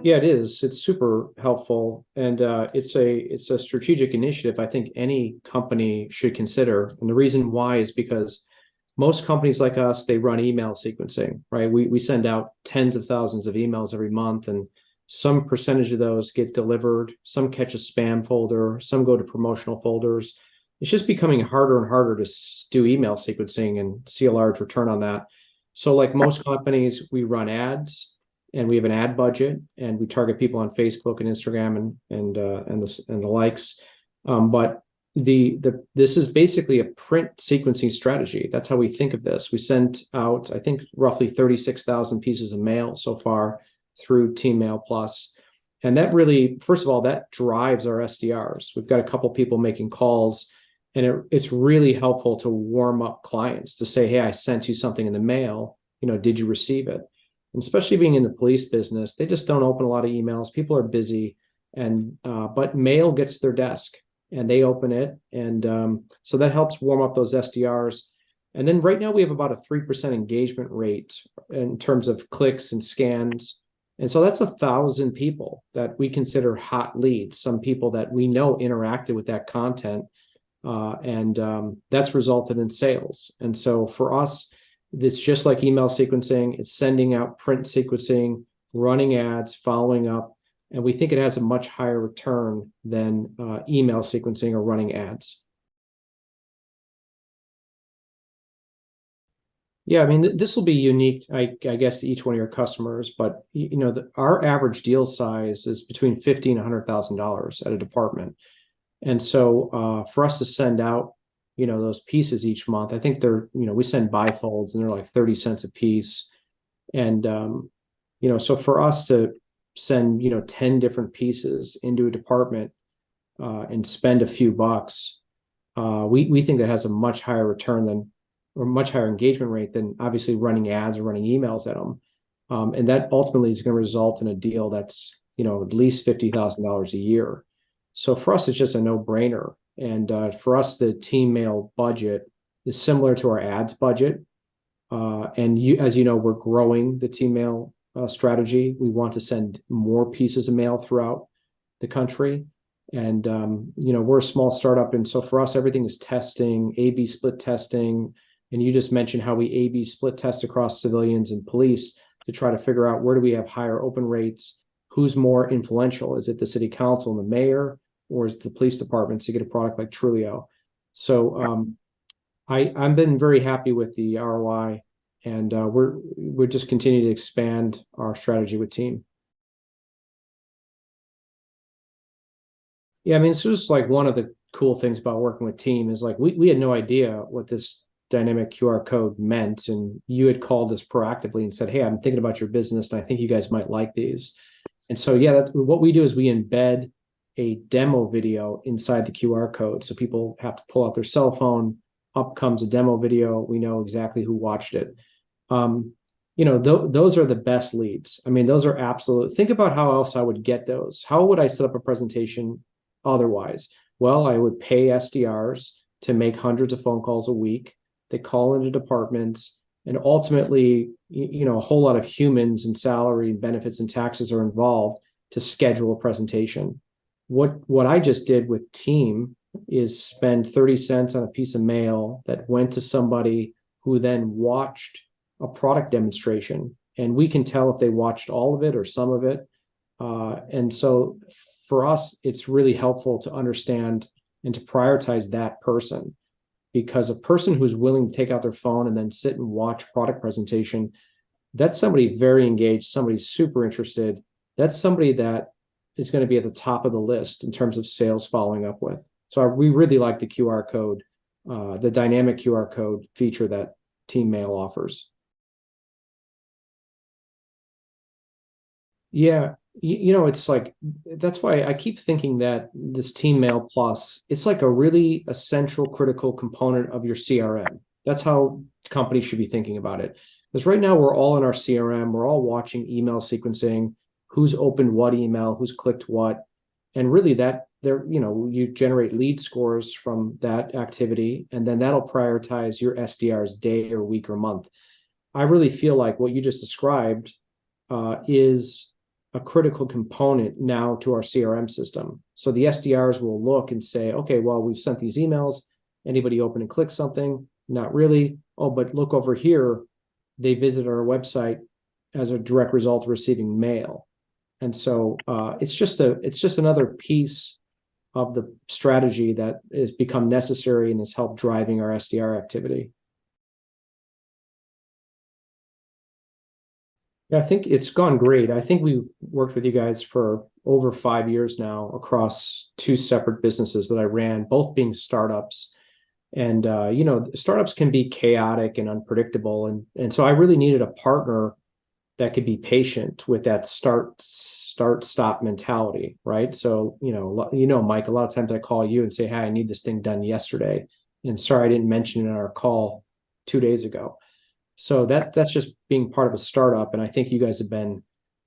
Yeah, it is. It's super helpful, and it's a strategic initiative I think any company should consider. And the reason why is because most companies like us, they run email sequencing, right? We send out tens of thousands of emails every month, and some percentage of those get delivered. Some catch a spam folder. Some go to promotional folders. It's just becoming harder and harder to do email sequencing and see a large return on that. So, like most companies, we run ads and we have an ad budget, and we target people on Facebook and Instagram and the likes. But this is basically a print sequencing strategy. That's how we think of this. We sent out, I think, roughly 36,000 pieces of mail so far through Team Mail Plus. And that really, first of all, that drives our SDRs. We've got a couple people making calls, and it's really helpful to warm up clients to say, hey, I sent you something in the mail. Did you receive it? And especially being in the police business, they just don't open a lot of emails. People are busy, and but mail gets to their desk and they open it. And so that helps warm up those SDRs. And then right now we have about a 3% engagement rate in terms of clicks and scans. And so that's 1,000 people that we consider hot leads, some people that we know interacted with that content. And that's resulted in sales. And so for us, it's just like email sequencing. It's sending out print sequencing, running ads, following up. And we think it has a much higher return than email sequencing or running ads. Yeah, I mean, this will be unique, I guess, to each one of your customers. But our average deal size is between $50,000 and $100,000 at a department. And so for us to send out, those pieces each month, I think we send bifolds and they're like 30 cents a piece. And, so for us to send, 10 different pieces into a department and spend a few bucks, we think that has a much higher return or much higher engagement rate than obviously running ads or running emails at them. And that ultimately is going to result in a deal that's, at least $50,000 a year. So for us, it's just a no-brainer. And for us, the team mail budget is similar to our ads budget. And as you know, we're growing the team mail strategy. We want to send more pieces of mail throughout the country. And, we're a small startup. And so for us, everything is testing, A/B split testing. And you just mentioned how we A/B split test across civilians and police to try to figure out where do we have higher open rates, who's more influential. Is it the city council and the mayor, or is it the police departments to get a product like Trulio? So I've been very happy with the ROI, and we're just continuing to expand our strategy with Team. Yeah, I mean, it's just like one of the cool things about working with Team is like we had no idea what this dynamic QR code meant, and you had called us proactively and said, hey, I'm thinking about your business and I think you guys might like these. And so yeah, what we do is we embed a demo video inside the QR code, so people have to pull out their cell phone. Up comes a demo video. We know exactly who watched it. Those are the best leads. I mean, those are absolute. Think about how else I would get those. How would I set up a presentation otherwise? Well, I would pay SDRs to make hundreds of phone calls a week. They call into departments, and ultimately, a whole lot of humans and salary and benefits and taxes are involved to schedule a presentation. What I just did with Team is spend 30 cents on a piece of mail that went to somebody who then watched a product demonstration, and we can tell if they watched all of it or some of it. And so for us, it's really helpful to understand and to prioritize that person, because a person who's willing to take out their phone and then sit and watch product presentation, that's somebody very engaged, somebody super interested. That's somebody that is going to be at the top of the list in terms of sales following up with. So we really like the QR code, the dynamic QR code feature that Team Mail offers. Yeah, it's like, that's why I keep thinking that this Team Mail Plus, it's like a really essential, critical component of your CRM. That's how companies should be thinking about it. Because right now we're all in our CRM, we're all watching email sequencing, who's opened what email, who's clicked what, and really that you generate lead scores from that activity, and then that'll prioritize your SDR's day or week or month. I really feel like what you just described is a critical component now to our CRM system. So the SDRs will look and say, okay, well, we've sent these emails. Anybody open and click something? Not really. Oh, but look over here. They visit our website as a direct result of receiving mail. And so it's just another piece of the strategy that has become necessary and has helped driving our SDR activity. Yeah, I think it's gone great. I think we worked with you guys for over 5 years now across two separate businesses that I ran, both being startups. And startups can be chaotic and unpredictable, and so I really needed a partner that could be patient with that start stop mentality, right? So Mike, a lot of times I call you and say, hey, I need this thing done yesterday, and sorry I didn't mention it in our call 2 days ago. So that's just being part of a startup, and I think you guys have been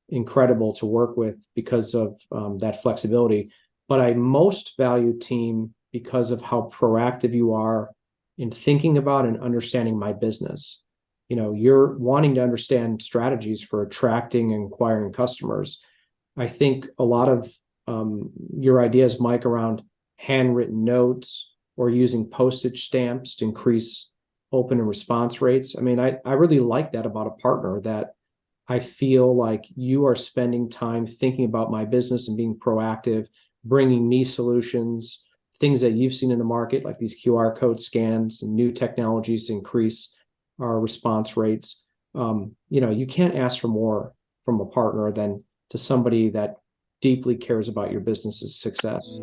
incredible to work with because of that flexibility. But I most value team because of how proactive you are in thinking about and understanding my business. You're wanting to understand strategies for attracting and acquiring customers. I think a lot of your ideas, Mike, around handwritten notes or using postage stamps to increase open and response rates. I mean, I really like that about a partner, that I feel like you are spending time thinking about my business and being proactive, bringing me solutions, things that you've seen in the market, like these QR code scans and new technologies to increase our response rates. You can't ask for more from a partner than to somebody that deeply cares about your business's success.